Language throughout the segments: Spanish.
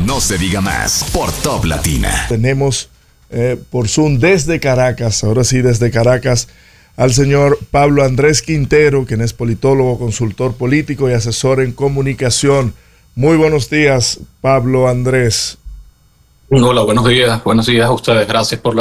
No se diga más por Top Latina. Tenemos por Zoom desde Caracas, ahora sí desde Caracas, al señor Pablo Andrés Quintero, quien es politólogo, consultor político y asesor en comunicación. Muy buenos días, Pablo Andrés. Hola, buenos días a ustedes. Gracias por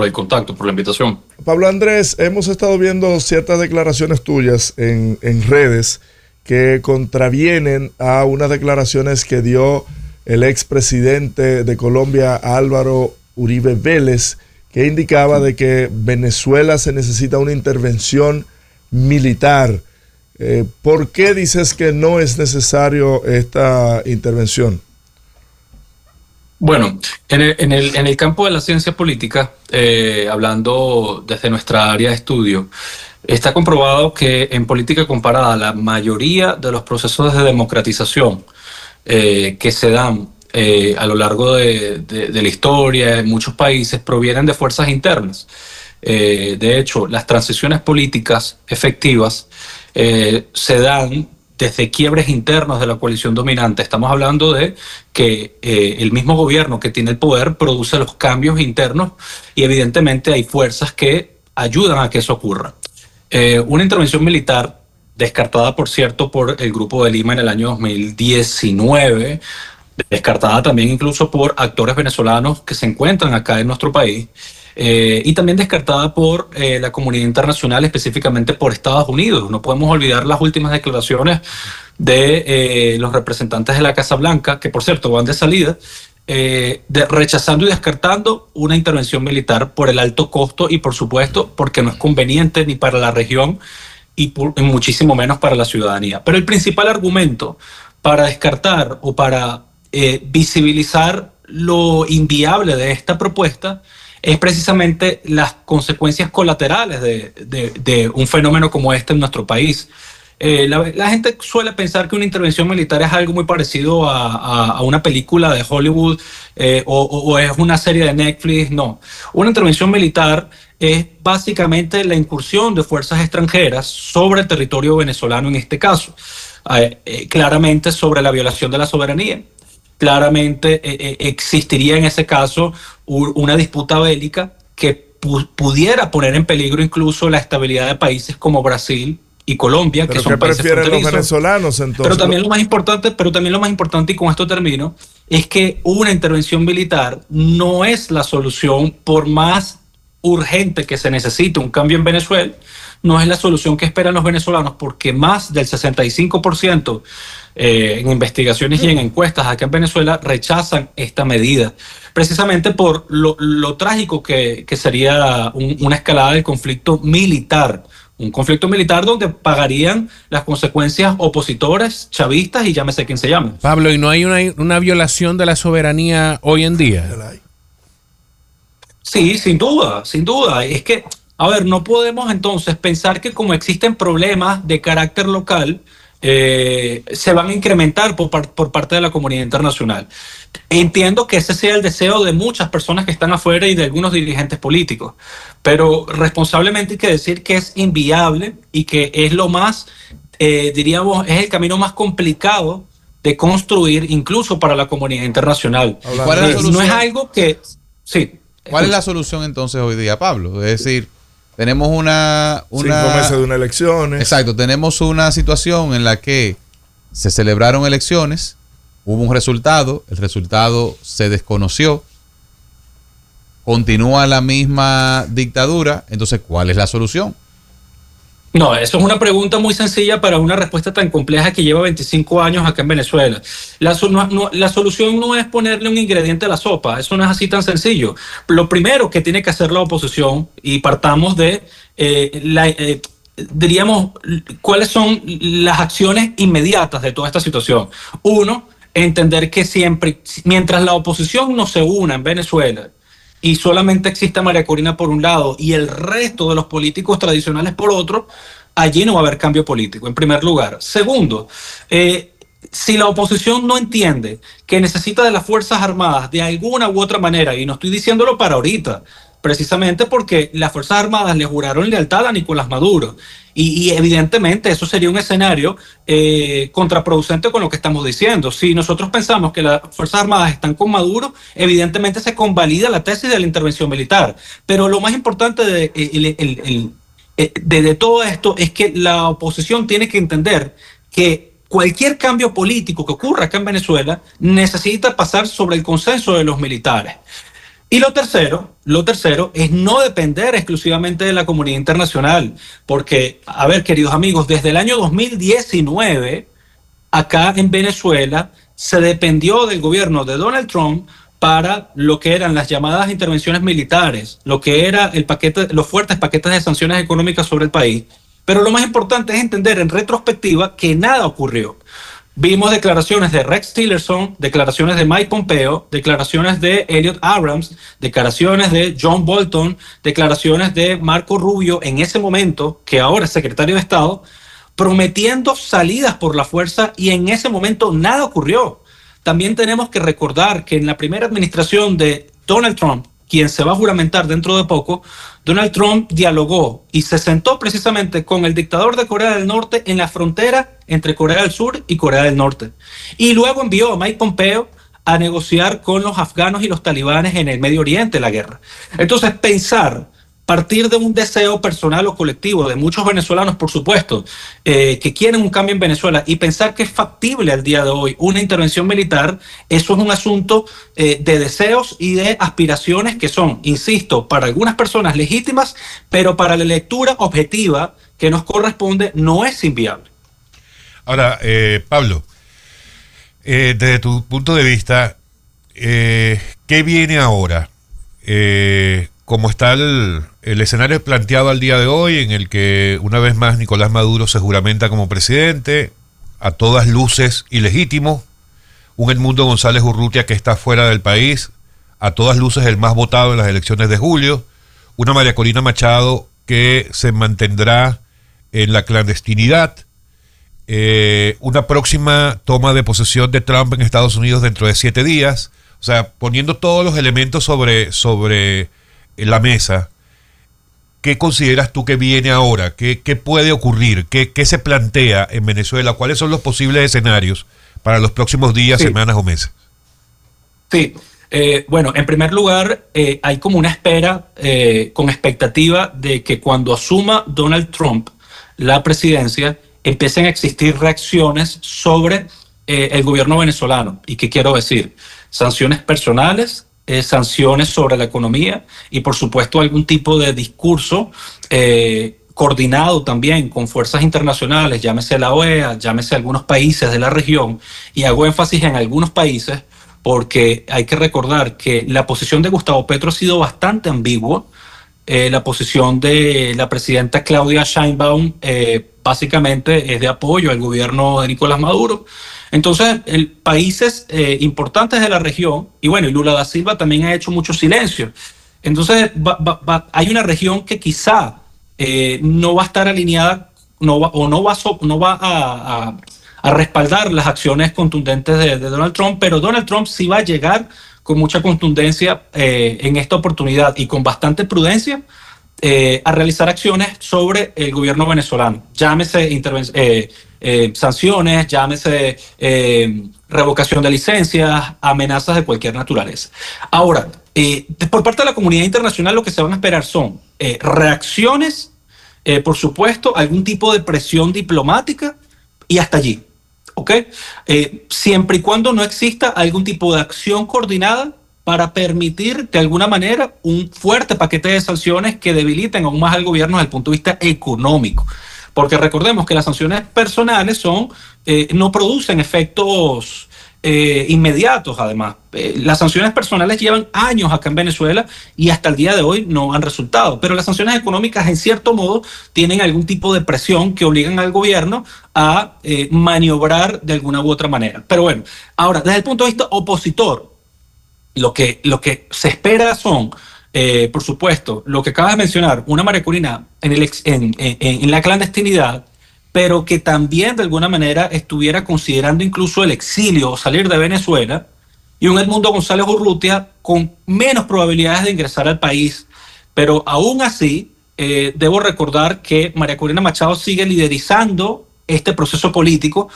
el contacto, por la invitación. Pablo Andrés, hemos estado viendo ciertas declaraciones tuyas en redes que contravienen a unas declaraciones que dio el expresidente de Colombia, Álvaro Uribe Vélez, que indicaba de que Venezuela se necesita una intervención militar. ¿Por qué dices que no es necesario esta intervención? Bueno, en el campo de la ciencia política, hablando desde nuestra área de estudio, está comprobado que en política comparada la mayoría de los procesos de democratización que se dan a lo largo de la historia en muchos países provienen de fuerzas internas. De hecho, las transiciones políticas efectivas se dan desde quiebres internos de la coalición dominante. Estamos hablando de que el mismo gobierno que tiene el poder produce los cambios internos y evidentemente hay fuerzas que ayudan a que eso ocurra. Una intervención militar descartada, por cierto, por el Grupo de Lima en el año 2019, descartada también incluso por actores venezolanos que se encuentran acá en nuestro país, y también descartada por la comunidad internacional, específicamente por Estados Unidos. No podemos olvidar las últimas declaraciones de los representantes de la Casa Blanca, que por cierto van de salida, rechazando y descartando una intervención militar por el alto costo y por supuesto porque no es conveniente ni para la región y muchísimo menos para la ciudadanía. Pero el principal argumento para descartar o para visibilizar lo inviable de esta propuesta es precisamente las consecuencias colaterales de un fenómeno como este en nuestro país. La gente suele pensar que una intervención militar es algo muy parecido a una película de Hollywood o es una serie de Netflix. No, una intervención militar es básicamente la incursión de fuerzas extranjeras sobre el territorio venezolano en este caso, claramente sobre la violación de la soberanía. Claramente existiría en ese caso una disputa bélica que pudiera poner en peligro incluso la estabilidad de países como Brasil y Colombia, que son países fronterizos. Los venezolanos, entonces. Pero también lo más importante, y con esto termino, es que una intervención militar no es la solución, por más urgente que se necesite un cambio en Venezuela, no es la solución que esperan los venezolanos, porque más del 65% en investigaciones y en encuestas acá en Venezuela rechazan esta medida, precisamente por lo trágico que sería una escalada del conflicto militar. Un conflicto militar donde pagarían las consecuencias opositores, chavistas y llámese quien se llame. Pablo, ¿y no hay una violación de la soberanía hoy en día? Sí, sin duda, sin duda. Es que, a ver, no podemos entonces pensar que como existen problemas de carácter local, se van a incrementar por parte de la comunidad internacional. Entiendo que ese sea el deseo de muchas personas que están afuera y de algunos dirigentes políticos, pero responsablemente hay que decir que es inviable y que es lo más, diríamos, es el camino más complicado de construir incluso para la comunidad internacional. ¿Cuál es la solución? No es algo que... Sí. ¿Cuál es la solución entonces hoy día, Pablo? Es decir, tenemos 5 meses de unas elecciones. Exacto, tenemos una situación en la que se celebraron elecciones, hubo un resultado, el resultado se desconoció, continúa la misma dictadura, entonces, ¿cuál es la solución? No, eso es una pregunta muy sencilla para una respuesta tan compleja que lleva 25 años acá en Venezuela. La solución no es ponerle un ingrediente a la sopa, eso no es así tan sencillo. Lo primero que tiene que hacer la oposición, y partamos de, diríamos, cuáles son las acciones inmediatas de toda esta situación. Uno, entender que siempre, mientras la oposición no se una en Venezuela, y solamente exista María Corina por un lado y el resto de los políticos tradicionales por otro, allí no va a haber cambio político, en primer lugar. Segundo, si la oposición no entiende que necesita de las Fuerzas Armadas de alguna u otra manera, y no estoy diciéndolo para ahorita, precisamente porque las Fuerzas Armadas le juraron lealtad a Nicolás Maduro. Y evidentemente eso sería un escenario contraproducente con lo que estamos diciendo. Si nosotros pensamos que las Fuerzas Armadas están con Maduro, evidentemente se convalida la tesis de la intervención militar. Pero lo más importante de todo esto es que la oposición tiene que entender que cualquier cambio político que ocurra acá en Venezuela necesita pasar sobre el consenso de los militares. Y lo tercero es no depender exclusivamente de la comunidad internacional, porque, a ver, queridos amigos, desde el año 2019, acá en Venezuela, se dependió del gobierno de Donald Trump para lo que eran las llamadas intervenciones militares, lo que era los fuertes paquetes de sanciones económicas sobre el país. Pero lo más importante es entender en retrospectiva que nada ocurrió. Vimos declaraciones de Rex Tillerson, declaraciones de Mike Pompeo, declaraciones de Elliot Abrams, declaraciones de John Bolton, declaraciones de Marco Rubio en ese momento, que ahora es secretario de Estado, prometiendo salidas por la fuerza, y en ese momento nada ocurrió. También tenemos que recordar que en la primera administración de Donald Trump, quien se va a juramentar dentro de poco, Donald Trump dialogó y se sentó precisamente con el dictador de Corea del Norte en la frontera entre Corea del Sur y Corea del Norte. Y luego envió a Mike Pompeo a negociar con los afganos y los talibanes en el Medio Oriente la guerra. Entonces, partir de un deseo personal o colectivo de muchos venezolanos, por supuesto, que quieren un cambio en Venezuela, y pensar que es factible al día de hoy una intervención militar, eso es un asunto de deseos y de aspiraciones que son, insisto, para algunas personas legítimas, pero para la lectura objetiva que nos corresponde no es inviable. Ahora, Pablo, desde tu punto de vista, ¿qué viene ahora? ¿Cómo está el escenario planteado al día de hoy, en el que una vez más Nicolás Maduro se juramenta como presidente, a todas luces ilegítimo, un Edmundo González Urrutia que está fuera del país, a todas luces el más votado en las elecciones de julio, una María Corina Machado que se mantendrá en la clandestinidad, una próxima toma de posesión de Trump en Estados Unidos dentro de 7 días, o sea, poniendo todos los elementos sobre la mesa, ¿qué consideras tú que viene ahora? ¿Qué puede ocurrir? ¿Qué se plantea en Venezuela? ¿Cuáles son los posibles escenarios para los próximos días, semanas o meses? Sí, bueno, en primer lugar, hay como una espera con expectativa de que cuando asuma Donald Trump la presidencia, empiecen a existir reacciones sobre el gobierno venezolano. ¿Y qué quiero decir? Sanciones personales, sanciones sobre la economía y, por supuesto, algún tipo de discurso coordinado también con fuerzas internacionales, llámese la OEA, llámese algunos países de la región, y hago énfasis en algunos países porque hay que recordar que la posición de Gustavo Petro ha sido bastante ambigua. La posición de la presidenta Claudia Sheinbaum básicamente es de apoyo al gobierno de Nicolás Maduro. Entonces, países importantes de la región, y bueno, y Lula da Silva también ha hecho mucho silencio. Entonces, hay una región que quizá no va a estar alineada, no va a respaldar las acciones contundentes de Donald Trump, pero Donald Trump sí va a llegar con mucha contundencia en esta oportunidad y con bastante prudencia a realizar acciones sobre el gobierno venezolano. Llámese sanciones, llámese revocación de licencias, amenazas de cualquier naturaleza. Ahora, por parte de la comunidad internacional, lo que se van a esperar son reacciones, por supuesto, algún tipo de presión diplomática, y hasta allí. ¿Ok? Siempre y cuando no exista algún tipo de acción coordinada para permitir de alguna manera un fuerte paquete de sanciones que debiliten aún más al gobierno desde el punto de vista económico. Porque recordemos que las sanciones personales no producen efectos inmediatos, además. Las sanciones personales llevan años acá en Venezuela y hasta el día de hoy no han resultado. Pero las sanciones económicas, en cierto modo, tienen algún tipo de presión que obligan al gobierno a maniobrar de alguna u otra manera. Pero bueno, ahora, desde el punto de vista opositor, lo que se espera son, por supuesto, lo que acabas de mencionar, una María Corina en la clandestinidad, pero que también de alguna manera estuviera considerando incluso el exilio o salir de Venezuela, y un Edmundo González Urrutia con menos probabilidades de ingresar al país, Pero aún así, debo recordar que María Corina Machado sigue liderizando este proceso político,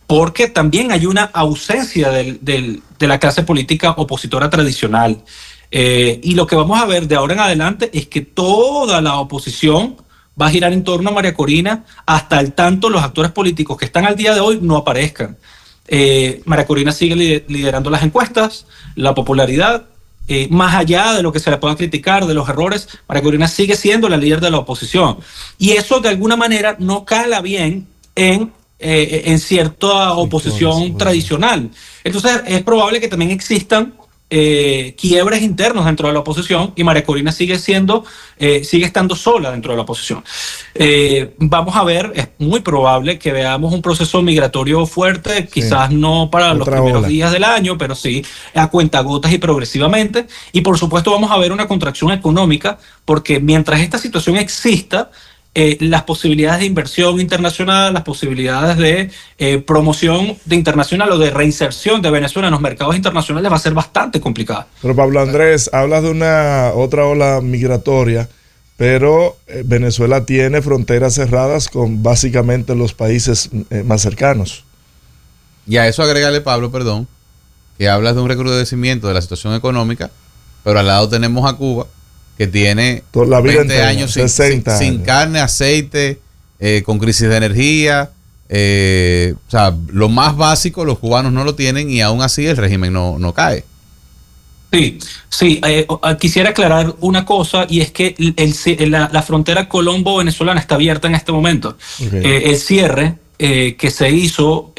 porque también hay una ausencia de la clase política opositora tradicional. Y lo que vamos a ver de ahora en adelante es que toda la oposición va a girar en torno a María Corina, hasta el tanto los actores políticos que están al día de hoy no aparezcan. María Corina sigue liderando las encuestas, la popularidad, más allá de lo que se le pueda criticar, de los errores, María Corina sigue siendo la líder de la oposición. Y eso de alguna manera no cala bien en cierta oposición tradicional. Entonces es probable que también existan quiebres internos dentro de la oposición, y María Corina sigue estando sola dentro de la oposición. Vamos a ver, es muy probable que veamos un proceso migratorio fuerte, quizás no para los primeros días del año, pero sí a cuentagotas y progresivamente. Y por supuesto vamos a ver una contracción económica, porque mientras esta situación exista, las posibilidades de inversión internacional, las posibilidades de promoción de internacional o de reinserción de Venezuela en los mercados internacionales va a ser bastante complicada. Pero Pablo Andrés, hablas de una otra ola migratoria, pero Venezuela tiene fronteras cerradas con básicamente los países más cercanos. Y a eso agrégale, Pablo, perdón, que hablas de un recrudecimiento de la situación económica, pero al lado tenemos a Cuba, que tiene la vida 20 entera, años 60 sin carne, aceite, con crisis de energía. O sea, lo más básico los cubanos no lo tienen, y aún así el régimen no cae. Sí, quisiera aclarar una cosa, y es que la frontera colombo-venezolana está abierta en este momento. El cierre que se hizo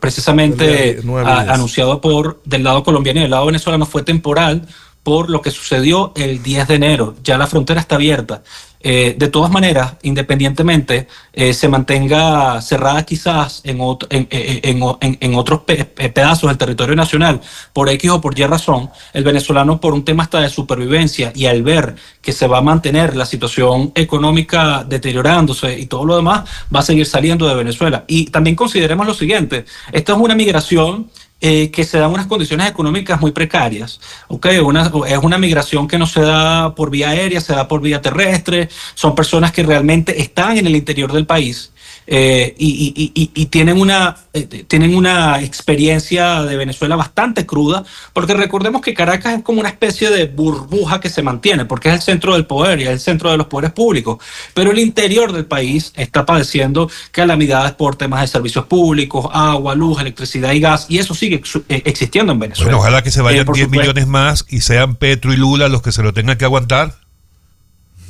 precisamente anunciado del lado colombiano y del lado venezolano fue temporal, por lo que sucedió el 10 de enero. Ya la frontera está abierta. De todas maneras, independientemente se mantenga cerrada quizás en otros pedazos del territorio nacional, por X o por Y razón, el venezolano, por un tema hasta de supervivencia, y al ver que se va a mantener la situación económica deteriorándose y todo lo demás, va a seguir saliendo de Venezuela. Y también consideremos lo siguiente: esta es una migración que se dan unas condiciones económicas muy precarias. Es una migración que no se da por vía aérea, se da por vía terrestre. Son personas que realmente están en el interior del país y tienen una experiencia de Venezuela bastante cruda, porque recordemos que Caracas es como una especie de burbuja que se mantiene, porque es el centro del poder y es el centro de los poderes públicos, pero el interior del país está padeciendo calamidades por temas de servicios públicos, agua, luz, electricidad y gas, y eso sigue existiendo en Venezuela. Bueno, ojalá que se vayan 10 millones más y sean Petro y Lula los que se lo tengan que aguantar.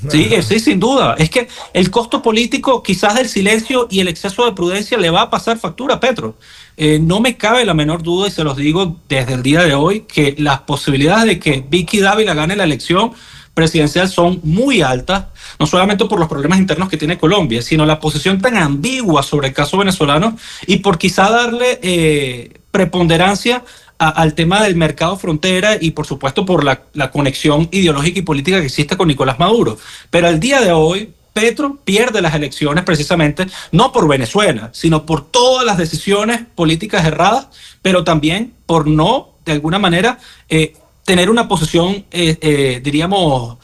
Sí, sin duda. Es que el costo político quizás del silencio y el exceso de prudencia le va a pasar factura a Petro. No me cabe la menor duda, y se los digo desde el día de hoy, que las posibilidades de que Vicky Dávila gane la elección presidencial son muy altas, no solamente por los problemas internos que tiene Colombia, sino la posición tan ambigua sobre el caso venezolano, y por quizá darle preponderancia al tema del mercado frontera, y por supuesto por la conexión ideológica y política que existe con Nicolás Maduro. Pero al día de hoy, Petro pierde las elecciones precisamente no por Venezuela, sino por todas las decisiones políticas erradas, pero también por no, de alguna manera, tener una posición, diríamos,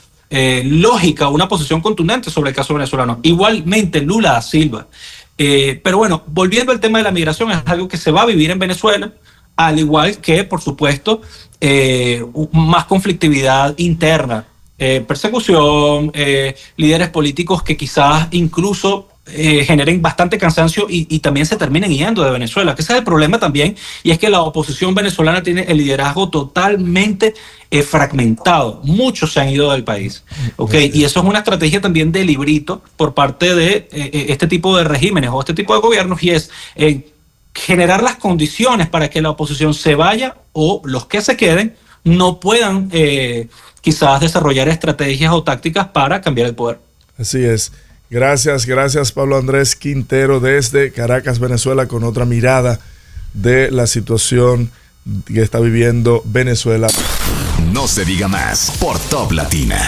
lógica, una posición contundente sobre el caso venezolano. Igualmente Lula da Silva. Pero bueno, volviendo al tema de la migración, es algo que se va a vivir en Venezuela, al igual que, por supuesto, más conflictividad interna, persecución, líderes políticos que quizás incluso generen bastante cansancio y también se terminen yendo de Venezuela, que ese es el problema también, y es que la oposición venezolana tiene el liderazgo totalmente fragmentado. Muchos se han ido del país, y eso es una estrategia también de librito por parte de este tipo de regímenes o este tipo de gobiernos, y es generar las condiciones para que la oposición se vaya, o los que se queden no puedan quizás desarrollar estrategias o tácticas para cambiar el poder. Así es. Gracias Pablo Andrés Quintero desde Caracas, Venezuela, con otra mirada de la situación que está viviendo Venezuela. No se diga más por Top Latina.